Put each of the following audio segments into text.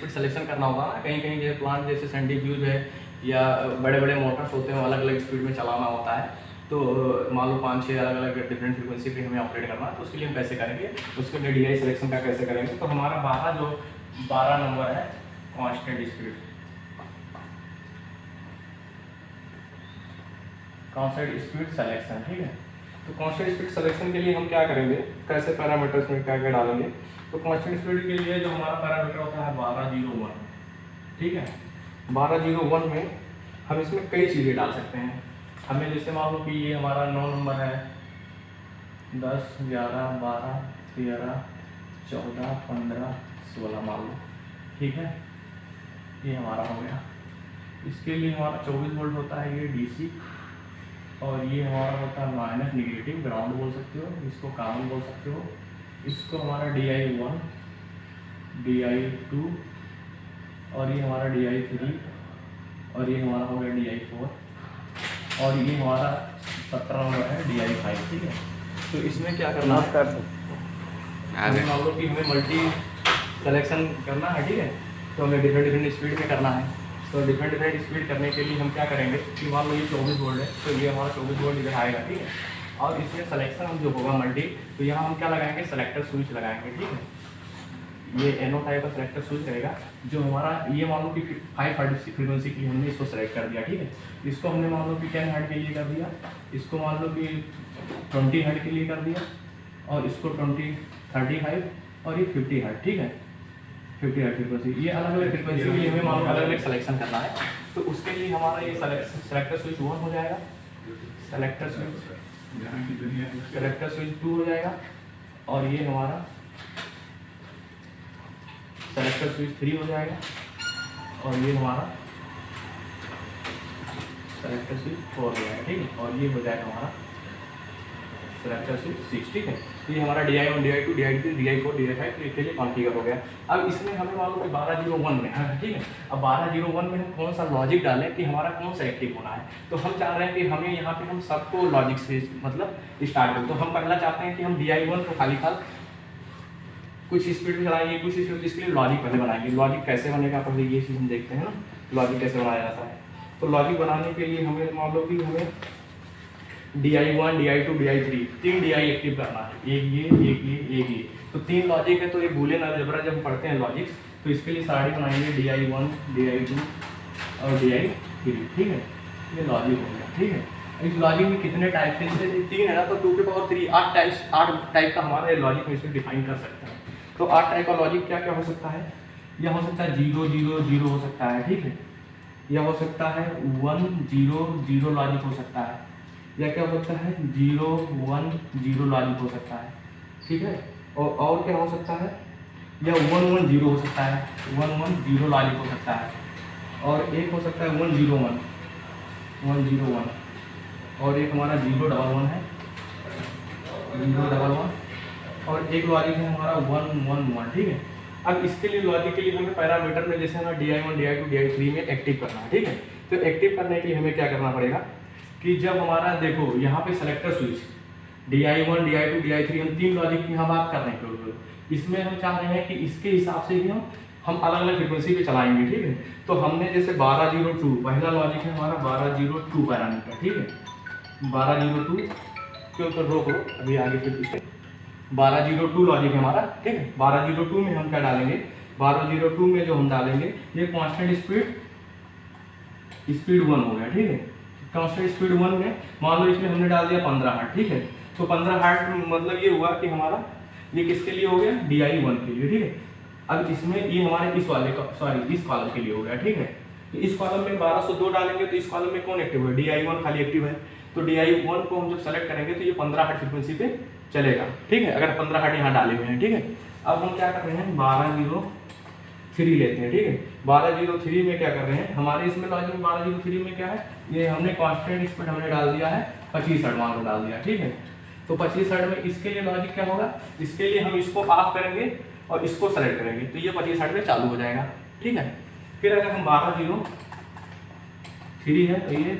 Selection करना होगा ना, कहीं कहीं जैसे प्लांट जैसे सेंट्रीफ्यूज है या बड़े बड़े मोटर्स होते हैं, अलग अलग स्पीड में चलाना होता है। तो मान लो 5-6 अलग अलग डिफरेंट फ्रीक्वेंसी पे हमें ऑपरेट करना है, तो उसके लिए हम कैसे करेंगे, उसके लिए DI सिलेक्शन का कैसे करेंगे। तो हमारा 12 नंबर है constant speed, constant speed selection, ठीक है। तो कांस्टेंट स्पीड सिलेक्शन के लिए हम क्या करेंगे, कैसे पैरामीटर्स में क्या क्या डालेंगे। तो कांस्टेंट स्पीड के लिए जो हमारा पैरामीटर होता है 1201, ठीक है। 1201 में हम इसमें कई चीज़ें डाल सकते हैं। हमें जैसे मान लो कि ये हमारा 9 नंबर है, 10, 11, 12, 13, 14, 15, 16 मान लो, ठीक है। ये हमारा हो गया। इसके लिए हमारा 24 वोल्ट होता है, ये DC, और ये हमारा होता है माइनस निगेटिव, ग्राउंड बोल सकते हो, इसको कॉमन बोल सकते हो। इसको हमारा DI1, DI2, और ये हमारा DI3, और ये हमारा हो गया DI4, और ये हमारा 17 नंबर है DI5, ठीक है। तो इसमें क्या करना है, कर सकते मान लो कि हमें मल्टी कलेक्शन करना है, ठीक है। तो हमें डिफरेंट स्पीड में करना है। तो डिफरेंट स्पीड करने के लिए हम क्या करेंगे कि मान लो ये 24 वोल्ट है, तो ये हमारा 24 वोल्ट इधर आएगा, ठीक है। और इसमें सिलेक्शन हम जो होगा मल्टी, तो यहाँ हम क्या लगाएंगे, सेलेक्टर स्विच लगाएंगे, ठीक है। ये NO टाइप का सेलेक्टर स्विच रहेगा, जो हमारा ये मान लो कि 5 हर्ट्ज फ्रीक्वेंसी की हमने इसको सेलेक्ट कर दिया, ठीक है। इसको हमने मान लो कि 10 हर्ट्ज के लिए कर दिया, इसको मान लो कि 20 हर्ट्ज के लिए कर दिया, और इसको 35 और ये 50 हर्ट्ज, ठीक है। 50 हर्ट्ज फ्रीक्वेंसी, ये अलग अलग फ्रीक्वेंसी के लिए हमें मान लो अलग अलग सिलेक्शन करना है। तो उसके लिए हमारा ये सेलेक्टर स्विच 1 हो जाएगा, सेलेक्टर स्विच 2 हो जाएगा, और ये हमारा सेलेक्टर स्विच 3 हो जाएगा, और ये हमारा सेलेक्टर स्विच 4 हो जाएगा, ठीक है। और ये हो जाएगा हमारा सेलेक्टर स्विच 6, ठीक है। तो ये हमारा DI1, DI2, DI3, DI4, DI5 के लिए कॉन्फ़िगर हो गया। अब इसमें हमें मान लो कि 1201 में है, ठीक है। अब 1201 में हम कौन सा लॉजिक डालें कि हमारा कौन सा एक्टिव होना है। तो हम चाह रहे हैं कि हमें यहाँ पे हम सबको लॉजिक से मतलब स्टार्ट करें। तो हम पहला चाहते हैं कि हम DI1 को खाली कुछ स्पीड में चलाएंगे, कुछ स्पीड, इसके लिए लॉजिक पहले बनाएंगे। लॉजिक कैसे बनेगा पहले ये चीज़ हम देखते हैं ना, लॉजिक कैसे बनाया जाता है। तो लॉजिक बनाने के लिए हमें मान लो कि हमें DI1, DI2, DI3 3 DI active करना है, एक ये। तो 3 लॉजिक है, तो ये बूलियन अलजेब्रा जब हम पढ़ते हैं लॉजिक, तो इसके लिए सारी बनाएंगे DI1, DI2 और DI3, ठीक है। ये लॉजिक हो गया, ठीक है। इस लॉजिक में कितने टाइप के, जैसे 3 है ना, तो 2 की पावर 3 8 टाइप का हमारा लॉजिक में इसमें डिफाइन कर सकते हैं। तो 8 टाइप का लॉजिक क्या क्या हो सकता है, यह हो सकता है 0 0 0 हो सकता है, ठीक है। यह हो सकता है 1 0 0 लॉजिक हो सकता है, या क्या हो सकता है 0 1 0 लॉजिक हो सकता है, ठीक है। और क्या हो सकता है, या 1 1 0 हो सकता है, 1 1 0 लॉजिक हो सकता है, और एक हो सकता है 1 0 1, और एक हमारा 0 1 1 है, 0 1 1, और एक लॉजिक है हमारा 1 1 1, ठीक है। अब इसके लिए लॉजिक के लिए हमें पैरामीटर में जैसे हमें DI1, DI2, DI3 में एक्टिव करना है, ठीक है। तो एक्टिव करने के लिए हमें क्या करना पड़ेगा कि जब हमारा देखो यहाँ पे selector switch DI1, DI2, DI3 हम 3 लॉजिक की हम बात कर रहे हैं, इसमें हम चाह रहे हैं कि इसके हिसाब से भी हम अलग अलग फ्रिक्वेंसी पे चलाएंगे, ठीक है। तो हमने जैसे 1202 पहला लॉजिक है हमारा 1202 पैरामीटर, ठीक है। 1202 के ऊपर रोको, अभी आगे फिर इसके 1202 लॉजिक है हमारा, ठीक है। 1202 में हम क्या डालेंगे, 1202 में जो हम डालेंगे ये कांस्टेंट स्पीड 1 हो गया, ठीक है। कांस्टेंट स्पीड 1 में मान लो इसमें हमने डाल दिया 15 हर्ट्ज, ठीक है। तो 15 हर्ट्ज मतलब ये हुआ कि हमारा ये किसके लिए हो गया, DI1 के लिए, ठीक है। अब इसमें ये हमारे इस कॉलम के लिए हो गया, ठीक है। तो इस कॉलम में 1202 डालेंगे, तो इस कॉलम में कौन एक्टिव है, DI1 खाली एक्टिव है। तो DI1 को हम जब सेलेक्ट करेंगे तो ये 15 हर्ट्ज फ्रीक्वेंसी पे चलेगा, ठीक है। अगर 15 हर्ट्ज यहाँ डाले हुए हैं, ठीक है। अब हम क्या कर रहे हैं 1203 लेते हैं, ठीक है। 1203 में क्या कर रहे हैं, हमारे इसमें लॉजिक में 1203 में क्या है, ये हमने कांस्टेंट स्पीड हमने डाल दिया है 25 हर्ट्ज मान लो डाल दिया, ठीक है। तो 25 हर्ट्ज में इसके लिए लॉजिक क्या होगा, इसके लिए हम इसको ऑफ करेंगे और इसको सेलेक्ट करेंगे, तो ये 25 हर्ट्ज में चालू हो जाएगा, ठीक है। फिर अगर हम 1203 है तो ये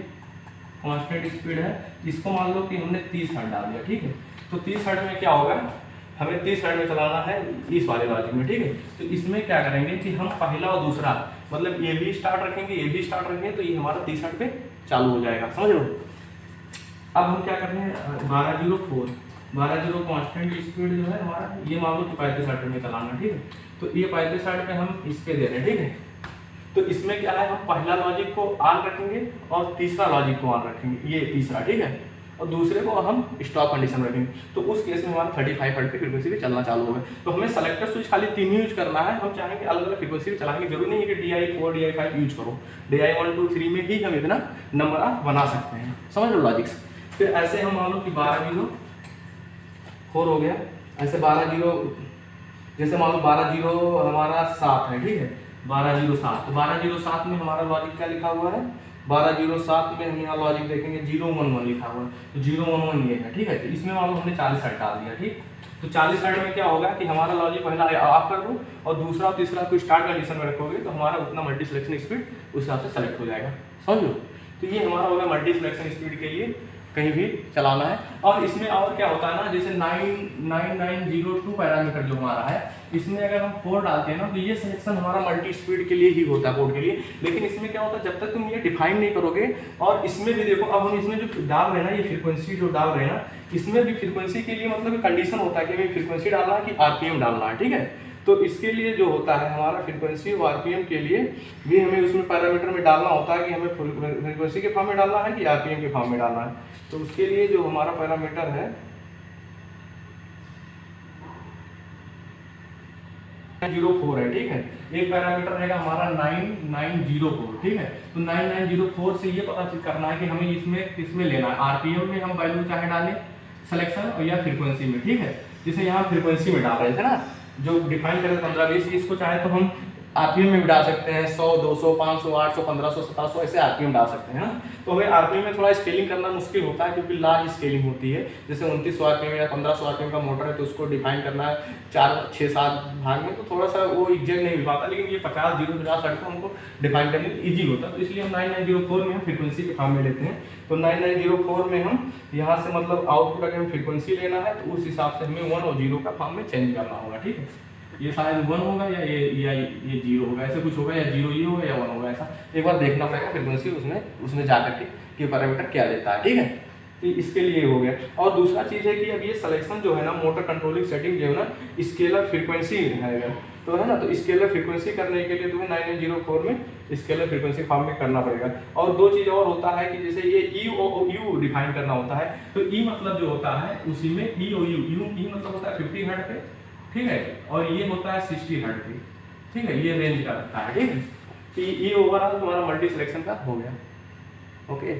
कांस्टेंट स्पीड है, इसको मान लो कि हमने 30 हर्ट्ज डाल दिया, ठीक है। तो 30 हर्ट्ज में क्या होगा, हमें 30 हर्ट्ज में चलाना है इस वाले लॉजिक में, ठीक है। तो इसमें क्या करेंगे कि हम पहला और दूसरा मतलब ये भी स्टार्ट रखेंगे, ये भी स्टार्ट रखेंगे, तो ये हमारा 30 हर्ट्ज पे चालू हो जाएगा, समझ लो। अब हम क्या करते हैं 1204 कांस्टेंट स्पीड जो है हमारा, ये मान लो कि 35 हर्ट्ज में चलाना, ठीक है। तो ये 35 हर्ट्ज पे हम इस पे दे रहे हैं, ठीक है। तो इसमें क्या है, हम पहला लॉजिक को ऑन रखेंगे और तीसरा लॉजिक को ऑन रखेंगे, ये तीसरा, ठीक है। और दूसरे को हम स्टॉप कंडीशन में रखेंगे। तो उस केस में हमारा 35 हर्ट्ज की फ्रीक्वेंसी पे चलना चालू होगा। तो हमें सेलेक्टर स्विच खाली 3 यूज करना है। हम चाहेंगे अलग अलग फ्रीक्वेंसी पे चलाएंगे, जरूरी नहीं है कि DI4 DI5 यूज करो। DI 1 2 3 में ही हम इतना नंबर बना सकते हैं, समझ लो लॉजिक्स। फिर ऐसे हम मान लो कि 1204 हो गया, ऐसे 12 जैसे मान लो 12 हमारा 7 है, ठीक है। 1207, तो 1207 में हमारा लॉजिक क्या लिखा हुआ है, 1207 में हम यहाँ लॉजिक देखेंगे 011 लिखा हुआ है, तो 011 ये है, ठीक है। तो इसमें मान लो हमने 40 हर्ट्ज डाल दिया, ठीक। तो 40 हर्ट्ज में क्या होगा कि हमारा लॉजिक पहला ऑफ कर दो और दूसरा और तीसरा को स्टार्ट कंडीशन में रखोगे, तो हमारा उतना मल्टी सिलेक्शन स्पीड उस हिसाब से सेलेक्ट हो जाएगा, समझ लो। तो ये हमारा होगा मल्टी सिलेक्शन स्पीड के लिए कहीं भी चलाना है। और इसमें और क्या होता है ना, जैसे 9902 पैरामीटर जो हमारा है, इसमें अगर हम 4 डालते हैं ना, तो ये सिलेक्शन हमारा मल्टी स्पीड के लिए ही होता है, कोड के लिए। लेकिन इसमें क्या होता है, जब तक तुम ये डिफाइन नहीं करोगे, और इसमें भी देखो, अब हम इसमें जो डाल रहे हैं ना, ये फ्रीक्वेंसी जो डाल रहे हैं ना, इसमें भी फ्रीक्वेंसी के लिए मतलब कंडीशन होता है कि हमें फ्रीक्वेंसी डालना है कि RPM डालना है, ठीक है। तो इसके लिए जो होता है हमारा फ्रीक्वेंसी और RPM के लिए भी हमें उसमें पैरामीटर में डालना होता है कि हमें फ्रीक्वेंसी के फॉर्म में डालना है कि RPM के फॉर्म में डालना है। तो उसके लिए जो हमारा पैरामीटर है 904 है, ठीक है। एक पैरामीटर रहेगा हमारा 9904, ठीक है। तो 9904 से ये पता करना है कि हमें इसमें किसमें लेना है, RPM में हम वैल्यू चाहे डालें सिलेक्शन और या फ्रीक्वेंसी में, ठीक है। जैसे यहाँ फ्रीक्वेंसी में डाल रहे थे ना, जो डिफाइन करें 15-20, इसको चाहे तो हम RPM में भी डाल सकते हैं, 100 200 500 800 1500 1700 ऐसे RPM डाल सकते हैं ना। तो हमें RPM में थोड़ा स्केलिंग करना मुश्किल होता है क्योंकि लार्ज स्केलिंग होती है। जैसे 2900 RPM या 1500 RPM का मोटर है, तो उसको डिफाइन करना है 4 6 7 भाग में, तो थोड़ा सा वो एग्जैक्ट नहीं मिल पाता। लेकिन ये 50 0 50 60 को हमको डिफाइन करने में ईजी होता है, तो इसलिए हम 9904 में हम फ्रीक्वेंसी के फॉर्म में लेते हैं। तो 9904 में हम यहाँ से मतलब आउटपुट अगर हमें फ्रीक्वेंसी लेना है, तो उस हिसाब से हमें 1 और 0 का फॉर्म में चेंज करना होगा, ठीक है। ये शायद 1 होगा या ये 0 होगा, ऐसे कुछ होगा, या 0 ये होगा या 1 होगा, ऐसा एक बार देखना पड़ेगा फ्रीक्वेंसी उसमें जा करके कि पैरामीटर क्या लेता है, ठीक है। तो इसके लिए हो गया। और दूसरा चीज़ है कि अब ये सिलेक्शन जो है ना, मोटर कंट्रोलिंग सेटिंग जो है ना, स्केलर फ्रीक्वेंसी है, तो है ना। तो स्केलर फ्रीक्वेंसी करने के लिए तुम्हें 9904 में स्केलर फ्रीक्वेंसी फॉर्म में करना पड़ेगा। और दो चीज़ और होता है कि जैसे ये EOU डिफाइन करना होता है। तो E मतलब जो होता है उसी में EOU E मतलब होता है 50 हर्ट्ज पे, ठीक है। और ये होता है 60 हर्ट्ज पे, ठीक है। ये रेंज का रखता है, ठीक है। तो ये ओवरऑल तुम्हारा मल्टी सिलेक्शन का हो गया, ओके।